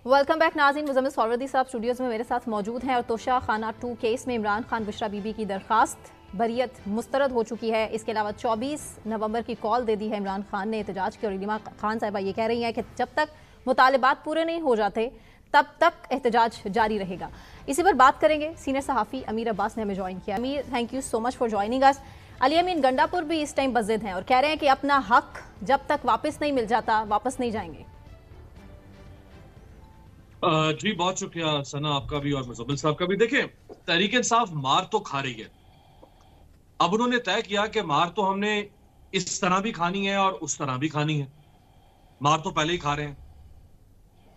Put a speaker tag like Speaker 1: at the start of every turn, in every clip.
Speaker 1: Welcome back नाज़रीन। मुज़म्मिल सौरवदी साहब Studios में मेरे साथ मौजूद हैं और तोशा खाना 2 केस में इमरान खान बुशरा बीबी की दरख्वास्त बरियत मुस्तरद हो चुकी है। इसके अलावा 24 नवंबर की कॉल दे दी है इमरान खान ने एहतजाज की और इलिमा खान साहिबा ये कह रही हैं कि जब तक मुतालिबात पूरे नहीं हो जाते तब तक एहतजाज जारी रहेगा। इसी पर बात करेंगे। सीनियर सहाफ़ी अमीर अब्बास ने हमें ज्वाइन किया। Amir, thank you so much for joining us. Ali Amin Gandapur भी इस टाइम बज़िद हैं और कह रहे हैं कि अपना हक जब तक वापस नहीं मिल जाता वापस नहीं जाएंगे।
Speaker 2: जी बहुत शुक्रिया सना आपका भी और मुज़म्मिल साहब का भी। देखिए, तहरीक इंसाफ मार तो खा रही है। अब उन्होंने तय किया कि मार तो हमने इस तरह भी खानी है और उस तरह भी खानी है। मार तो पहले ही खा रहे हैं,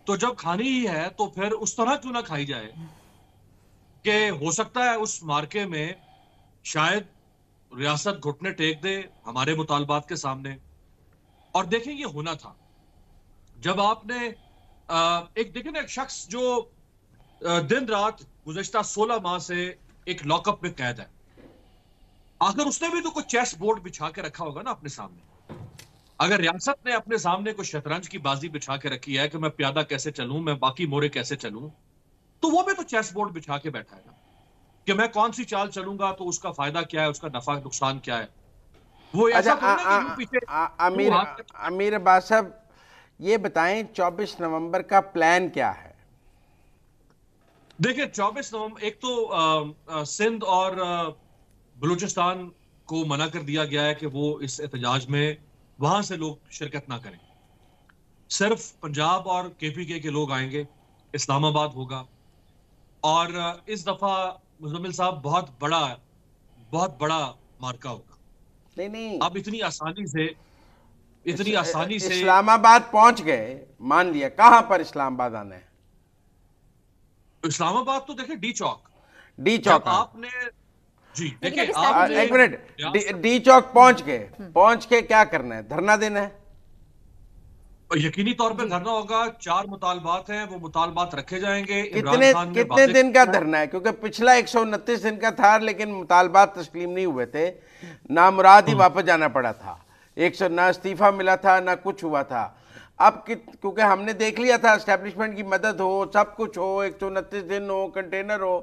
Speaker 2: तो जब खानी ही है तो फिर उस तरह क्यों ना खाई जाए कि हो सकता है उस मार्के में शायद रियासत घुटने टेक दे हमारे मुतालबात के सामने। और देखें, ये होना था जब आपने एक देखें ना, एक शख्स जो दिन रात गुज़श्ता 16 माह से एक लॉकअप में कैद है, आखिर उसने भी तो कुछ चेस बोर्ड बिछा के रखा होगा ना अपने सामने। अगर रियासत ने अपने सामने कुछ शतरंज की बाजी बिछा के रखी है कि मैं प्यादा कैसे चलूं, मैं बाकी मोरे कैसे चलूं, तो वो भी तो चेस बोर्ड बिछा के बैठा है ना कि मैं कौन सी चाल चलूंगा तो उसका फायदा क्या है, उसका नफा नुकसान क्या है। वो ऐसा थोड़ी ना कि यूं पीछे।
Speaker 3: अमीर अब्बास साहब, ये बताएं 24 नवंबर का प्लान क्या है?
Speaker 2: देखिए, 24 नवंबर एक तो सिंध और बलूचिस्तान को मना कर दिया गया है कि वो इस एहतजाज में वहां से लोग शिरकत ना करें। सिर्फ पंजाब और केपीके के लोग आएंगे, इस्लामाबाद होगा। और इस दफा मुज़म्मिल साहब बहुत बड़ा मार्का होगा।
Speaker 3: नहीं,
Speaker 2: अब इतनी आसानी से
Speaker 3: इस्लामाबाद पहुंच गए, मान लिया, कहां पर इस्लामाबाद आना है?
Speaker 2: इस्लामाबाद तो देखिए डी चौक आपने जी देखिए
Speaker 3: एक मिनट, डी चौक पहुंच गए, पहुंच के क्या करना है? धरना देना है?
Speaker 2: यकीनी तौर पर धरना होगा। 4 मुतालबात हैं, वो मुतालबात रखे जाएंगे।
Speaker 3: कितने दिन का धरना है? क्योंकि पिछला 129 दिन का था लेकिन मुतालबात तस्लीम नहीं हुए थे, ना मुराद ही वापस जाना पड़ा था। 100 ना इस्तीफा मिला था ना कुछ हुआ था। अब क्योंकि हमने देख लिया था एस्टेब्लिशमेंट की मदद हो, सब कुछ हो, 129 दिन हो, कंटेनर हो,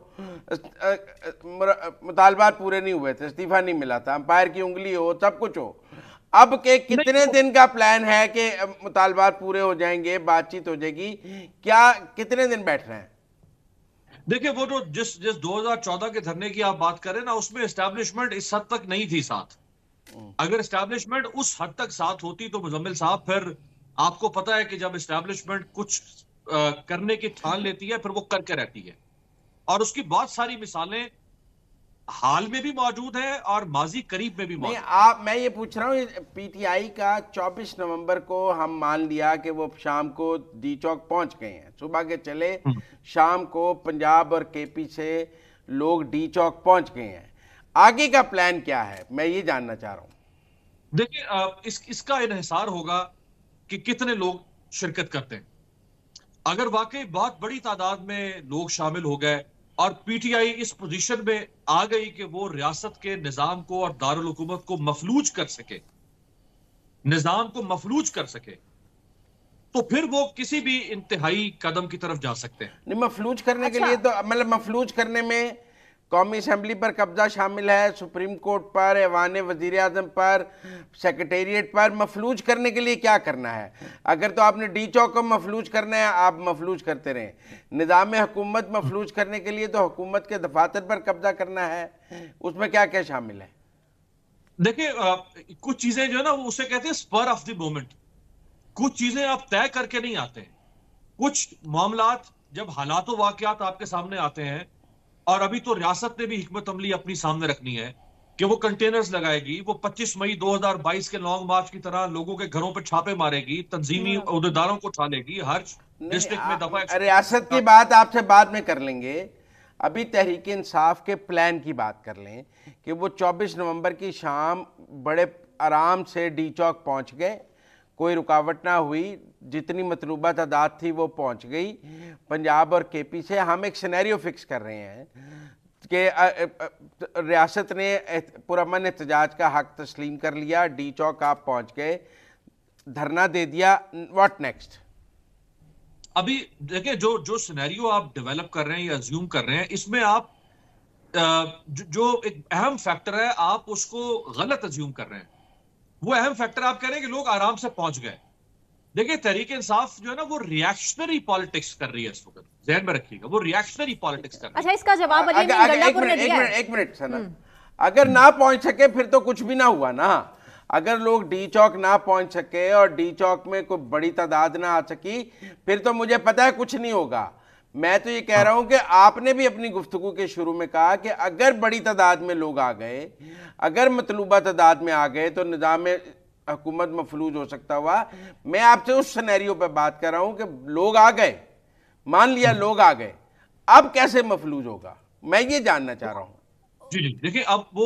Speaker 3: मुतालबात पूरे नहीं हुए थे, इस्तीफा नहीं मिला था, अंपायर की उंगली हो, सब कुछ हो। अब के कितने दिन का प्लान है कि मुतालबात पूरे हो जाएंगे, बातचीत हो जाएगी? क्या कितने दिन बैठ रहे हैं?
Speaker 2: देखिए, वो जो जिस 2014 के धरने की आप बात करें ना, उसमें एस्टैब्लिशमेंट इस हद तक नहीं थी साथ। अगर एस्टैब्लिशमेंट उस हद तक साथ होती तो मुज़म्मिल साहब, फिर आपको पता है कि जब एस्टैब्लिशमेंट कुछ करने की ठान लेती है फिर वो करके रहती है। और उसकी बहुत सारी मिसालें हाल में भी मौजूद है और माजी करीब में भी मौजूद है।
Speaker 3: मैं ये पूछ रहा हूँ, पीटीआई का 24 नवंबर को हम मान लिया कि वो शाम को डी चौक पहुंच गए हैं, सुबह के चले, शाम को पंजाब और केपी से लोग डी चौक पहुंच गए हैं। आगे का प्लान क्या है, मैं ये जानना चाह रहा हूं।
Speaker 2: देखिए, इसका इन्हिसार होगा कि कितने लोग शिरकत करते हैं। अगर वाकई बहुत बड़ी तादाद में लोग शामिल हो गए और पीटीआई इस पोजीशन में आ गई कि वो रियासत के निजाम को और दारुल हुकूमत को मफलूज कर सके, निजाम को मफलूज कर सके, तो फिर वो किसी भी इंतहाई कदम की तरफ जा सकते हैं।
Speaker 3: नहीं, मफलूज करने के लिए तो मतलब मफलूज करने में कौमी असम्बली पर कब्जा शामिल है, सुप्रीम कोर्ट पर, ऐवान वजीर आजम पर, सेक्रेटेरिएट पर। मफलूज करने के लिए क्या करना है? अगर तो आपने डी चौक को मफलूज करना है, आप मफलूज करते रहें। निज़ाम हुकूमत मफलूज करने के लिए तो हुकूमत के दफातर पर कब्जा करना है, उसमें क्या क्या शामिल है?
Speaker 2: देखिए, कुछ चीजें जो है ना, वो उसे कहते हैं स्पर ऑफ द मोमेंट। कुछ चीजें आप तय करके नहीं आते हैं। कुछ मामलात जब हालात वाकयात आपके सामने आते हैं, और अभी तो रियासत ने भी हिकमत अमली अपनी सामने रखनी है कि वो कंटेनर्स लगाएगी, वो 25 मई 2022 के लॉन्ग मार्च की तरह लोगों के घरों पर छापे मारेगी, तंजीमी अहदेदारों को उठा लेगी, हर डिस्ट्रिक्ट में दफा।
Speaker 3: रियासत की बात आपसे बाद में कर लेंगे, अभी तहरीक इंसाफ के प्लान की बात कर लें कि वो 24 नवंबर की शाम बड़े आराम से डी चौक पहुंच गए, कोई रुकावट ना हुई, जितनी मतलूबा तादाद थी वो पहुंच गई। पंजाब और केपी से हम एक सिनेरियो फिक्स कर रहे हैं कि रियासत ने पुरअमन एहतजाज का हक तस्लीम कर लिया, डी चौक आप पहुंच गए, धरना दे दिया, व्हाट नेक्स्ट?
Speaker 2: ابھی دیکھیں جو سینیریو آپ ڈیولپ کر رہے ہیں یا ازیوم کر رہے ہیں، اس میں آپ جو ایک اہم فیکٹر ہے آپ اس کو غلط ازیوم کر رہے ہیں. وہ اہم فیکٹر آپ کہہ رہے ہیں کہ لوگ آرام سے پہنچ گئے. دیکھیں تحریک انصاف جو ہے نا وہ ریاکشنری پالیٹکس کر رہی ہے اس وقت، ذہن میں رکھیے گا، وہ ریاکشنری پالیٹکس کر رہی ہے.
Speaker 1: اچھا اس کا جواب علی امین گنڈا پور نے دیا ہے.
Speaker 3: ایک منٹ سنا، اگر نہ پہنچ سکے پھر تو کچھ بھی نہ ہوا نا. اگر لوگ ڈی چوک نہ پہنچ سکے اور ڈی چوک میں کوئی بڑی تعداد نہ آ سکی پھر تو مجھے پتا ہے کچھ نہیں ہوگا. میں تو یہ کہہ رہا ہوں کہ آپ نے بھی اپنی گفتگو کے شروع میں کہا کہ اگر بڑی تعداد میں لوگ آ گئے، اگر مطلوبہ تعداد میں آ گئے تو نظام حکومت مفلوج ہو سکتا ہوا. میں آپ سے اس سینیریو پہ بات کر رہا ہوں کہ لوگ آ گئے، مان لیا لوگ آ گئے، اب کیسے مفلوج ہوگا، میں یہ جاننا چاہ رہا ہوں.
Speaker 2: جی دیکھیں اب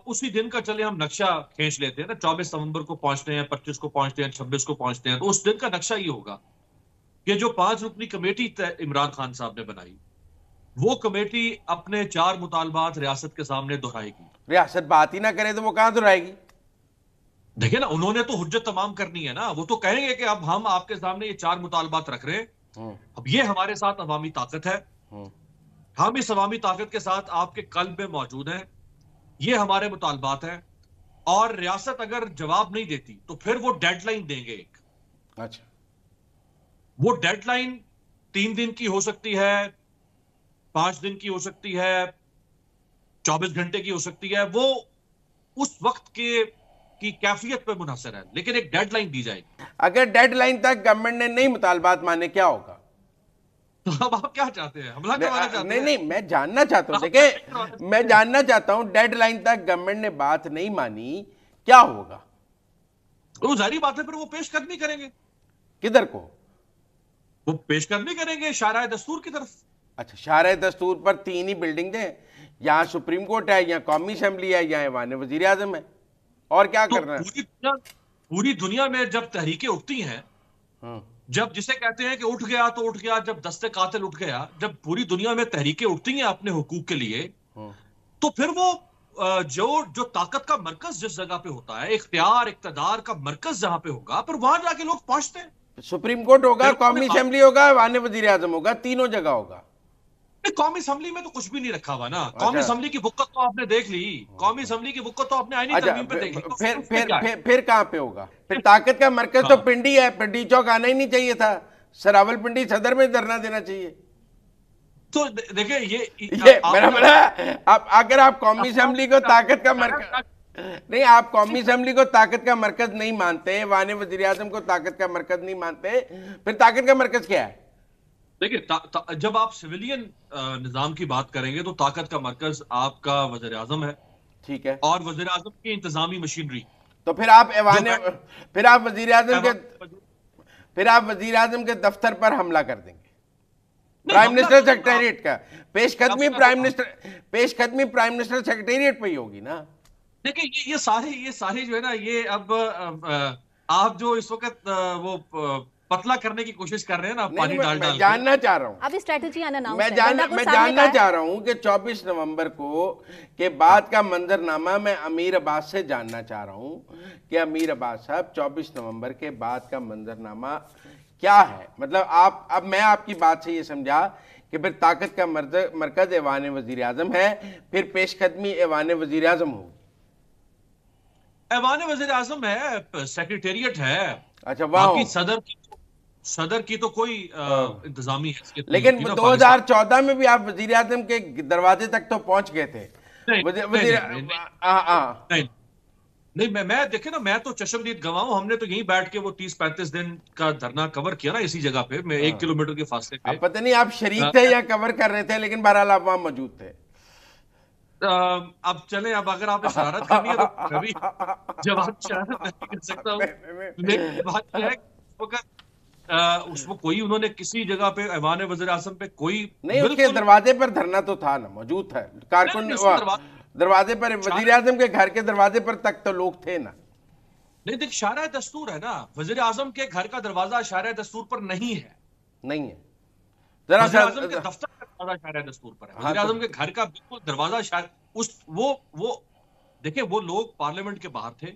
Speaker 2: اسی دن کا چلے ہم نقشہ کھینچ لیتے ہیں نا، 24 نومبر کو پہنچتے ہیں، 25 کو پہنچتے ہیں، 26 کو پہنچتے ہیں، تو اس دن کا نقشہ یہ ہوگا کہ جو 5 رکنی کمیٹی عمران خان صاحب نے بنائی، وہ کمیٹی اپنے 4 مطالبات ریاست کے سامنے دہرائے گی.
Speaker 3: ریاست بات ہی نہ کرے تو وہ کہاں دہرائے گی؟
Speaker 2: دیکھیں نا انہوں نے تو حجت تمام کرنی ہے نا، وہ تو کہیں گے کہ اب ہم آپ کے سامنے یہ 4 مطالبات رکھ رہے ہیں، اب یہ ہمارے ساتھ عوامی طاقت ہے، ہم اس عوامی طاقت کے ساتھ آپ کے قلب میں موجود ہیں، یہ ہمارے مطالبات ہیں، اور ریاست اگر جواب نہیں دیتی تو پھر وہ ڈیڈ لائن دیں گے ایک.
Speaker 3: اچھا
Speaker 2: وہ ڈیڈ لائن 3 دن کی ہو سکتی ہے، 5 دن کی ہو سکتی ہے، 24 گھنٹے کی ہو سکتی ہے، وہ اس وقت کی کیفیت پہ منحصر ہے، لیکن ایک ڈیڈ لائن دی جائے گی.
Speaker 3: اگر ڈیڈ لائن تک گورنمنٹ نے نہیں مطالبات مانے کیا ہوگا؟
Speaker 2: تو اب آپ کیا چاہتے ہیں، حملہ کروانا چاہتے ہیں؟
Speaker 3: نہیں میں جاننا چاہتا ہوں، دیکھیں میں جاننا چاہتا ہوں ڈیڈ لائن تک گورنمنٹ نے بات نہیں مانی کیا ہوگا؟
Speaker 2: وہ ظاہری بات ہے پھر وہ پیش قدمی کریں گے.
Speaker 3: کدھر کو؟
Speaker 2: وہ پیش قدمی کریں گے شاہراہ دستور کی طرف.
Speaker 3: اچھا شاہراہ دستور پر 3 ہی بلڈنگ ہیں، یہاں سپریم کورٹ ہے، یہاں قومی اسمبلی ہے، یہاں ایوان وزیر اعظم ہے، اور کیا کرنا ہے؟
Speaker 2: پوری دنیا میں جب تحریکیں اٹھتی ہیں، جب جسے کہتے ہیں کہ اٹھ گیا تو اٹھ گیا، جب دست قاتل اٹھ گیا، جب پوری دنیا میں تحریکیں اٹھتی ہیں اپنے حقوق کے لیے، تو پھر وہ جو طاقت کا مرکز جس جگہ پہ ہوتا ہے، اختیار اقتدار کا مرکز جہاں پہ ہوگا، پھر وہاں جا کے لوگ پہنچتے ہیں.
Speaker 3: سپریم کورٹ ہوگا، قومی اسمبلی ہوگا، ایوان وزیر اعظم ہوگا، تینوں جگہ ہوگا.
Speaker 2: قومی اسمبلی میں تو کچھ بھی نہیں رکھا ہوا نا. قومی اسمبلی کی وقت تو آپ نے دیکھ لی، قومی اسمبلی کی وقت تو آپ نے آئینی ترمیم پہ دیکھ لی.
Speaker 3: پھر کہاں پہ ہوگا؟ پھر طاقت کا مرکز تو پنڈی ہے، پھر ڈی چوک آنا ہی نہیں چاہیے تھا، سراول پنڈی صدر میں دھرنا دینا چاہیے.
Speaker 2: تو دیکھیں یہ
Speaker 3: میرا مطلب اگر آپ قومی اسمبلی کو طاقت کا مرکز نہیں، آپ قومی اسمبلی کو طاقت کا مرکز نہیں مانتے، ایوان وزیر اعظم کو طاقت کا مرکز نہیں مانتے، پھر طاقت کا مرکز کیا ہے؟
Speaker 2: دیکھیں جب آپ سویلین نظام کی بات کریں گے تو طاقت کا مرکز آپ کا وزیر اعظم ہے،
Speaker 3: ٹھیک ہے،
Speaker 2: اور وزیر اعظم کی انتظامی مشینری.
Speaker 3: تو پھر آپ وزیر اعظم کے دفتر پر حملہ کر دیں گے، پرائم منسٹر سیکریٹریٹ کا پیش قدمی پرائم منسٹر سیکریٹریٹ پہ ہی ہوگی نا.
Speaker 2: دیکھیں یہ سارے جو ہے نا، یہ اب آپ جو اس وقت وہ پتلا کرنے کی کوشش کر رہے ہیں نا، پانی ڈال
Speaker 3: میں جاننا چاہ رہا ہوں،
Speaker 1: اب اسٹریٹجی
Speaker 3: میں جاننا چاہ رہا ہوں کہ 24 نومبر کو کے بعد کا منظرنامہ، میں امیر عباس سے جاننا چاہ رہا ہوں کہ امیر عباس صاحب 24 نومبر کے بعد کا منظرنامہ کیا ہے؟ مطلب اب میں آپ کی بات سے یہ سمجھا کہ پھر طاقت کا مرکز ایوان وزیر اعظم ہے، پھر پیش قدمی ایوان وزیر اعظم ہوگی.
Speaker 2: ایوان وزیر اعظم ہے، سیکریٹریٹ ہے،
Speaker 3: اچھا
Speaker 2: باقی صدر کی تو کوئی انتظامی ہے.
Speaker 3: لیکن 2014 میں بھی آپ وزیر اعظم کے دروازے تک تو پہنچ گئے تھے.
Speaker 2: نہیں میں دیکھیں نا، میں تو چشمدید گواہ ہوں، ہم نے تو یہیں بیٹھ کے وہ 30-35 دن کا دھرنا کور کیا نا اسی جگہ پہ، میں 1 کلومیٹر کے فاصلے پہ.
Speaker 3: پتہ نہیں آپ شریک تھے یا کور کر رہے تھے، لیکن بہرحال آپ وہاں موجود تھے.
Speaker 2: اب چلیں، اب اگر آپ شرارت کرنی ہے تو ابھی جواب شرارت نہیں کر سکتا ہوں، لیکن بات یہ ہے کہ اس میں کوئی انہوں نے کسی جگہ پہ ایوان وزیر اعظم پہ کوئی
Speaker 3: نہیں، اس کے دروازے پر دھرنا تو تھا نا، موجود تھا کارکن دروازے پر، وزیر اعظم کے گھر کے دروازے پر تک تو لوگ تھے نا.
Speaker 2: نہیں دیکھ، شاہراہ دستور ہے نا، وزیر اعظم کے گھر کا دروازہ شاہراہ دستور پر نہیں ہے. وزیر اعظم کے دفتر کا دروازہ شاہراہ دستور پر ہے، وزیر اعظم کے گھر کا بالکل دروازہ وہ دیکھیں، وہ لوگ پارلیمنٹ کے باہر تھے،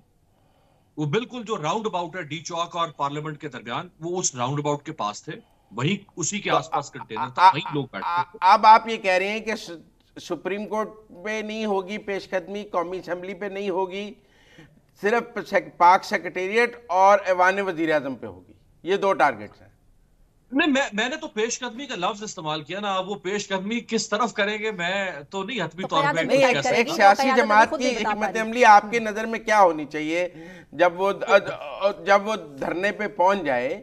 Speaker 2: وہ بالکل جو راؤنڈ اباؤٹ ہے ڈی چوک اور پارلیمنٹ کے درمیان، وہ اس راؤنڈ اباؤٹ کے پاس تھے، वही उसी के आसपास कंटेनर था, वही लोग बैठते थे।
Speaker 3: अब आप ये कह रहे हैं कि सुप्रीम कोर्ट पे नहीं होगी पेशकदमी, कौमी असेंबली पे नहीं होगी, सिर्फ पाक सेक्रेटेरिएट और ऐवान वजीर आजम पे होगी, ये दो टारगेट्स हैं।
Speaker 2: नहीं, मैंने तो पेशकदमी का लफ्ज इस्तेमाल किया ना। अब वो पेशकदमी किस तरफ करेंगे मैं तो नहीं हतमी तौर पे
Speaker 3: नहीं, एक सियासी जमात की हिकमत अमली आपके नजर में क्या होनी चाहिए जब वो धरने पे पहुंच जाए?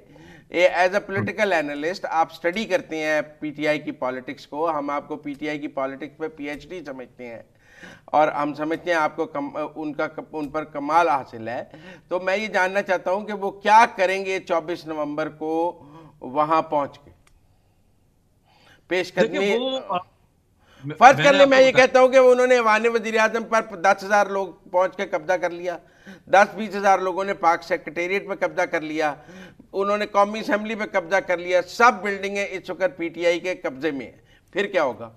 Speaker 3: एज अ पॉलिटिकल एनालिस्ट आप स्टडी करते हैं पीटीआई की पॉलिटिक्स को, हम आपको पीटीआई की पॉलिटिक्स पे पीएचडी समझते हैं और हम समझते हैं आपको उन पर कमाल हासिल है। तो मैं ये जानना चाहता हूं कि वो क्या करेंगे 24 नवंबर को वहां पहुंच के पेशकदमी। फर्ज कर ले मैं ये कहता हूं कि उन्होंने ऐवान वजीर आजम पर 10,000 लोग पहुंच के कब्जा कर लिया, 10-20 हज़ार लोगों ने पाक सेक्रेटेरिएट पे कब्जा कर लिया, उन्होंने कौमी असेंबली पे कब्जा कर लिया, सब बिल्डिंगें इस वक्त पीटीआई के कब्जे में है, फिर क्या होगा?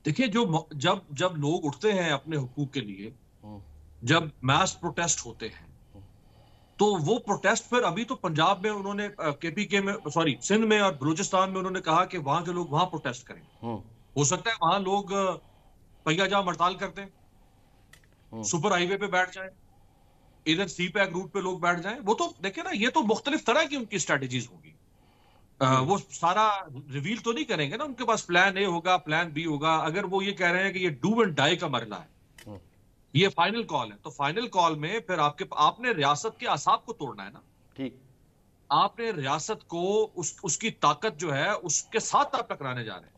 Speaker 2: देखिए, जब लोग उठते हैं अपने हुकूक के लिए, जब मास प्रोटेस्ट होते हैं, तो वो प्रोटेस्ट फिर अभी तो पंजाब में उन्होंने केपीके में, सॉरी सिंध में और बलूचिस्तान में उन्होंने कहा कि वहां के लोग वहां प्रोटेस्ट करें। हो सकता है वहां लोग पहिया जाम हड़ताल करते हैं, सुपर हाईवे पे बैठ जाएं, इधर सी पैक रूट पे लोग बैठ जाएं। वो तो देखिए ना, ये तो मुख्तलिफ तरह की उनकी स्ट्रेटेजीज होगी। वो सारा रिवील तो नहीं करेंगे ना, उनके पास प्लान ए होगा, प्लान बी होगा। अगर वो ये कह रहे हैं कि ये डू एंड डाई का मरला है, ये फाइनल कॉल है, तो फाइनल कॉल में फिर आपने रियासत के असाब को तोड़ना है ना।
Speaker 3: ठीक,
Speaker 2: आपने रियासत को उसकी ताकत जो है उसके साथ आप टकराने जा रहे हैं।